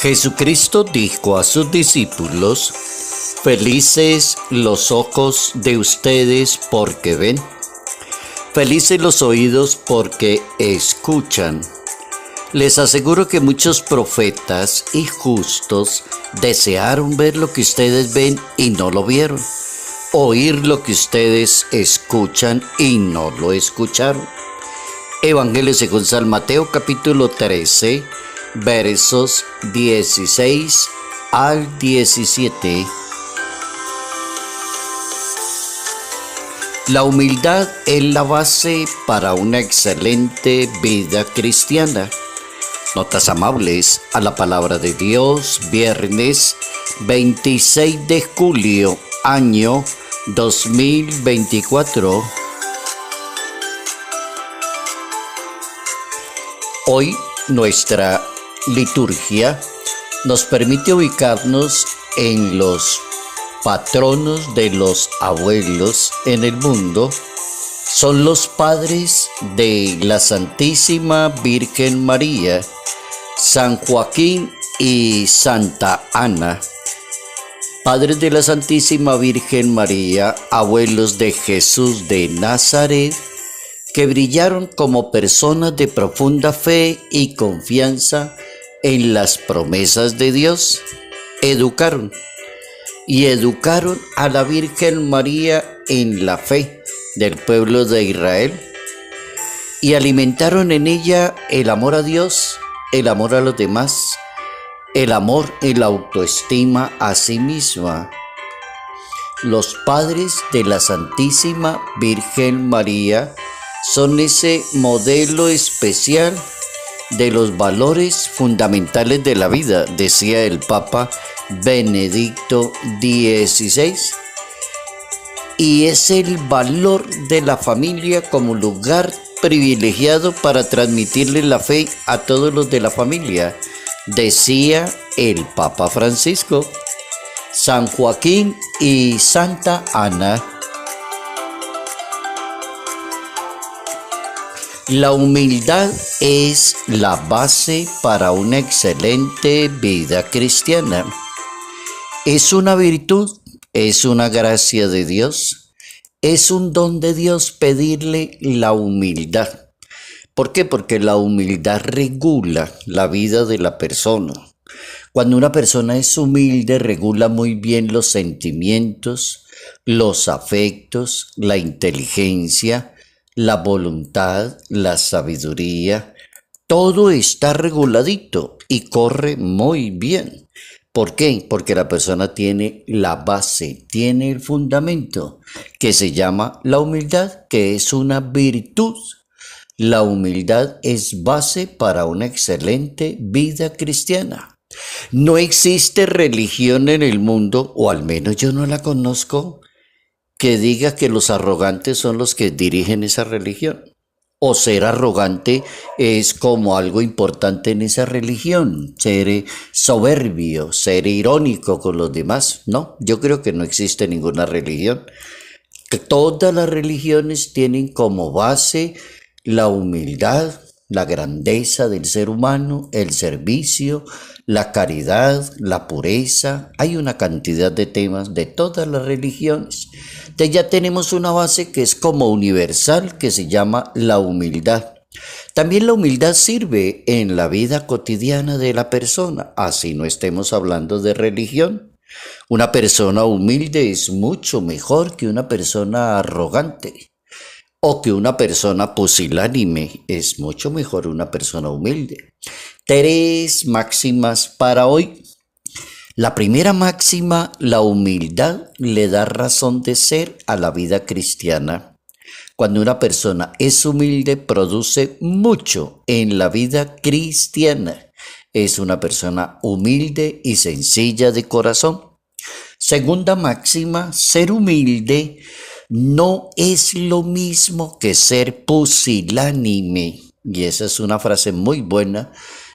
Jesucristo dijo a sus discípulos: felices los ojos de ustedes porque ven, felices los oídos porque escuchan. Les aseguro que muchos profetas y justos desearon ver lo que ustedes ven y no lo vieron, oír lo que ustedes escuchan y no lo escucharon. Evangelio según San Mateo capítulo 13, versos 16 al 17. La humildad es la base para una excelente vida cristiana. Notas amables a la palabra de Dios, viernes 26 de julio, año 2024. Hoy nuestra liturgia nos permite ubicarnos en los patronos de los abuelos en el mundo. Son los padres de la Santísima Virgen María, San Joaquín y Santa Ana. Padres de la Santísima Virgen María, abuelos de Jesús de Nazaret, que brillaron como personas de profunda fe y confianza en las promesas de Dios. Educaron a la Virgen María en la fe del pueblo de Israel y alimentaron en ella el amor a Dios, el amor a los demás, el amor y la autoestima a sí misma. Los padres de la Santísima Virgen María son ese modelo especial de los valores fundamentales de la vida, decía el Papa Benedicto XVI. Y es el valor de la familia como lugar privilegiado para transmitirle la fe a todos los de la familia, decía el Papa Francisco. San Joaquín y Santa Ana. La humildad es la base para una excelente vida cristiana. Es una virtud, es una gracia de Dios, es un don de Dios pedirle la humildad. ¿Por qué? Porque la humildad regula la vida de la persona. Cuando una persona es humilde, regula muy bien los sentimientos, los afectos, la inteligencia, la voluntad, la sabiduría. Todo está reguladito y corre muy bien. ¿Por qué? Porque la persona tiene la base, tiene el fundamento, que se llama la humildad, que es una virtud. La humildad es base para una excelente vida cristiana. No existe religión en el mundo, o al menos yo no la conozco, que diga que los arrogantes son los que dirigen esa religión. O ser arrogante es como algo importante en esa religión, ser soberbio, ser irónico con los demás. No, yo creo que no existe ninguna religión. Que todas las religiones tienen como base la humildad, la grandeza del ser humano, el servicio, la caridad, la pureza. Hay una cantidad de temas de todas las religiones. Entonces ya tenemos una base que es como universal, que se llama la humildad. También la humildad sirve en la vida cotidiana de la persona, así no estemos hablando de religión. Una persona humilde es mucho mejor que una persona arrogante. O que una persona pusilánime, es mucho mejor una persona humilde. 3 máximas para hoy. La primera máxima: la humildad le da razón de ser a la vida cristiana. Cuando una persona es humilde, produce mucho en la vida cristiana. Es una persona humilde y sencilla de corazón. Segunda máxima: ser humilde no es lo mismo que ser pusilánime. Y esa es una frase muy buena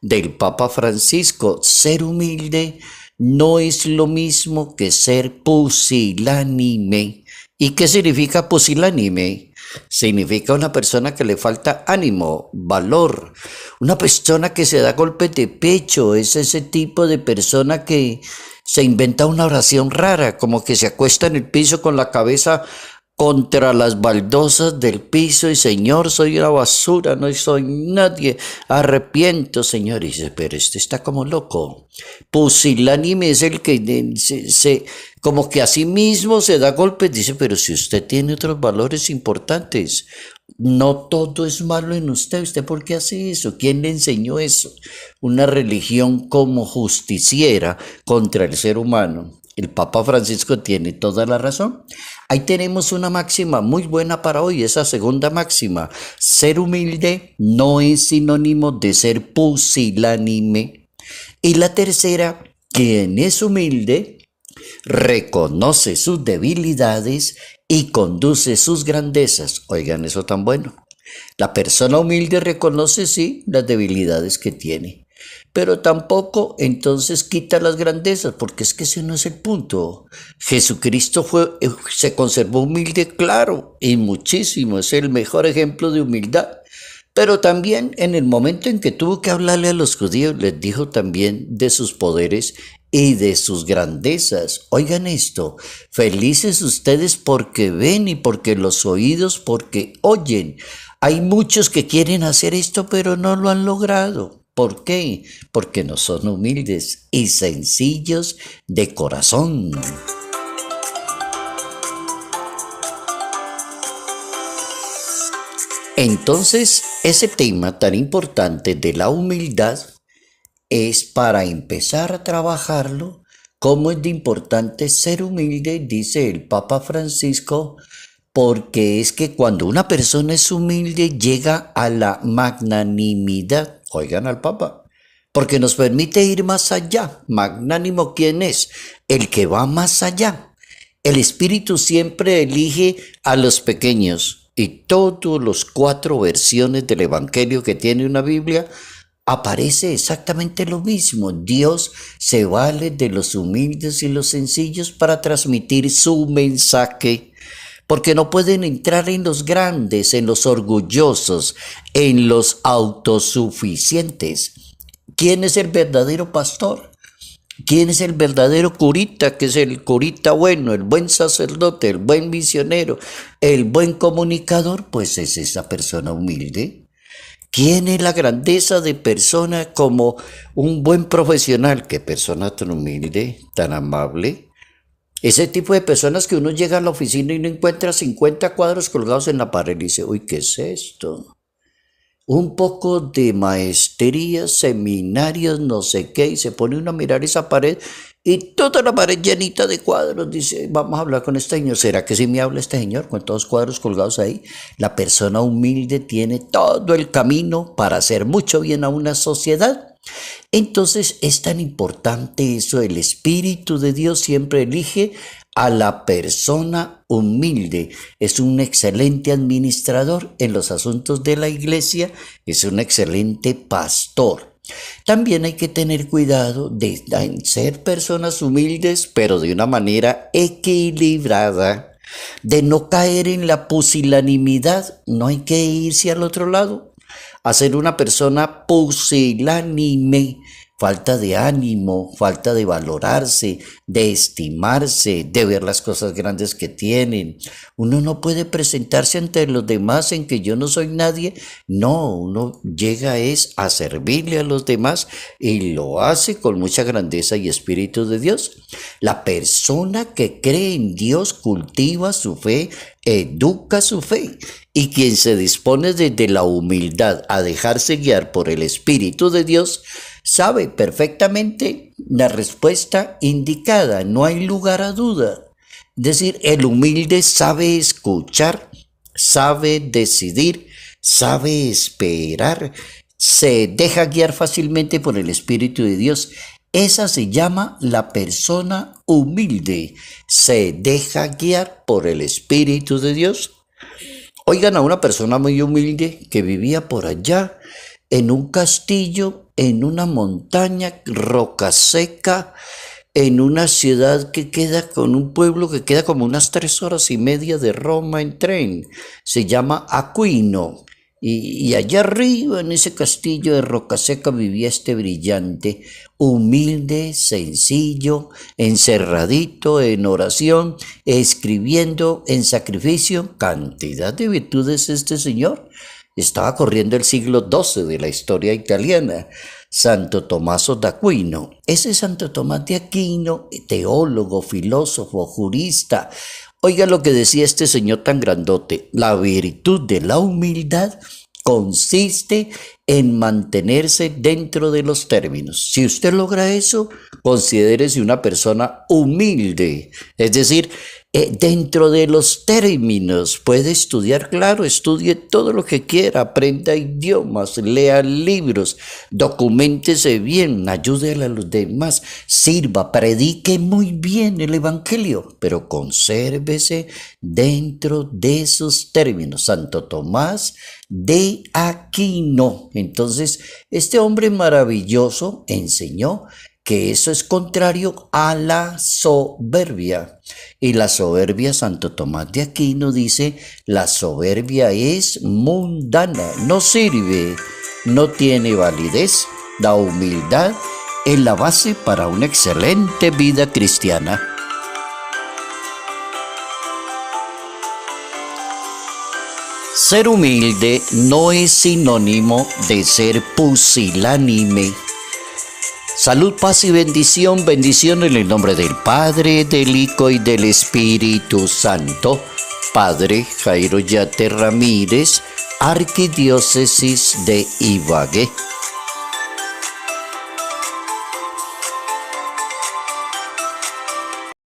del Papa Francisco. Ser humilde no es lo mismo que ser pusilánime. ¿Y qué significa pusilánime? Significa una persona que le falta ánimo, valor, una persona que se da golpes de pecho, es ese tipo de persona que se inventa una oración rara, como que se acuesta en el piso con la cabeza contra las baldosas del piso y Señor, soy una basura, no soy nadie, arrepiento, Señor. Y dice, pero este está como loco. Pusilánime es el que como que a sí mismo se da golpes, dice, pero si usted tiene otros valores importantes, no todo es malo en usted. ¿Usted por qué hace eso? ¿Quién le enseñó eso? Una religión como justiciera contra el ser humano. El Papa Francisco tiene toda la razón. Ahí tenemos una máxima muy buena para hoy, esa segunda máxima. Ser humilde no es sinónimo de ser pusilánime. Y la tercera, quien es humilde, reconoce sus debilidades y conduce sus grandezas. Oigan, eso tan bueno. La persona humilde reconoce, sí, las debilidades que tiene, pero tampoco entonces quita las grandezas, porque es que ese no es el punto. Jesucristo se conservó humilde, claro, y muchísimo, es el mejor ejemplo de humildad. Pero también en el momento en que tuvo que hablarle a los judíos, les dijo también de sus poderes y de sus grandezas. Oigan esto, felices ustedes porque ven y porque los oídos porque oyen. Hay muchos que quieren hacer esto, pero no lo han logrado. ¿Por qué? Porque no son humildes y sencillos de corazón. Entonces, ese tema tan importante de la humildad es para empezar a trabajarlo. ¿Cómo es de importante ser humilde? Dice el Papa Francisco, porque es que cuando una persona es humilde llega a la magnanimidad. Oigan al Papa, porque nos permite ir más allá. Magnánimo, ¿quién es? El que va más allá. El Espíritu siempre elige a los pequeños y todos los 4 versiones del Evangelio que tiene una Biblia aparece exactamente lo mismo. Dios se vale de los humildes y los sencillos para transmitir su mensaje, porque no pueden entrar en los grandes, en los orgullosos, en los autosuficientes. ¿Quién es el verdadero pastor? ¿Quién es el verdadero curita? Que es el curita bueno, el buen sacerdote, el buen misionero, el buen comunicador, pues es esa persona humilde. ¿Quién es la grandeza de persona como un buen profesional? ¿Qué persona tan humilde, tan amable? Ese tipo de personas que uno llega a la oficina y no encuentra 50 cuadros colgados en la pared y dice, uy, ¿qué es esto? Un poco de maestría, seminarios, no sé qué, y se pone uno a mirar esa pared y toda la pared llenita de cuadros. Dice, vamos a hablar con este señor. ¿Será que sí me habla este señor con todos los cuadros colgados ahí? La persona humilde tiene todo el camino para hacer mucho bien a una sociedad. Entonces es tan importante eso, el Espíritu de Dios siempre elige a la persona humilde. Es un excelente administrador en los asuntos de la iglesia, es un excelente pastor. También hay que tener cuidado de ser personas humildes, pero de una manera equilibrada, de no caer en la pusilanimidad. No hay que irse al otro lado a ser una persona pusilánime, falta de ánimo, falta de valorarse, de estimarse, de ver las cosas grandes que tienen. Uno no puede presentarse ante los demás en que yo no soy nadie. No, uno llega a servirle a los demás y lo hace con mucha grandeza y espíritu de Dios. La persona que cree en Dios cultiva su fe, educa su fe, y quien se dispone desde la humildad a dejarse guiar por el Espíritu de Dios sabe perfectamente la respuesta indicada, no hay lugar a duda. Es decir, el humilde sabe escuchar, sabe decidir, sabe esperar, se deja guiar fácilmente por el Espíritu de Dios. Esa se llama la persona humilde, se deja guiar por el Espíritu de Dios. Oigan a una persona muy humilde que vivía por allá en un castillo, en una montaña, roca seca, en una ciudad que queda con un pueblo que queda como unas 3 horas y media de Roma en tren. Se llama Aquino. Y allá arriba, en ese castillo de Rocaseca, vivía este brillante, humilde, sencillo, encerradito en oración, escribiendo en sacrificio. Cantidad de virtudes este señor. Estaba corriendo el siglo XII de la historia italiana. Santo Tommaso d'Aquino. Ese Santo Tomás de Aquino, teólogo, filósofo, jurista. Oiga lo que decía este señor tan grandote: la virtud de la humildad consiste en mantenerse dentro de los términos. Si usted logra eso, considérese una persona humilde, es decir, dentro de los términos. Puede estudiar, claro, estudie todo lo que quiera, aprenda idiomas, lea libros, documéntese bien, ayude a los demás, sirva, predique muy bien el evangelio, pero consérvese dentro de esos términos. Santo Tomás de Aquino. Entonces, este hombre maravilloso enseñó que eso es contrario a la soberbia. Y la soberbia, Santo Tomás de Aquino dice, la soberbia es mundana, no sirve, no tiene validez. La humildad es la base para una excelente vida cristiana. Ser humilde no es sinónimo de ser pusilánime. Salud, paz y bendición, bendición en el nombre del Padre, del Hijo y del Espíritu Santo. Padre Jairo Yate Ramírez, Arquidiócesis de Ibagué.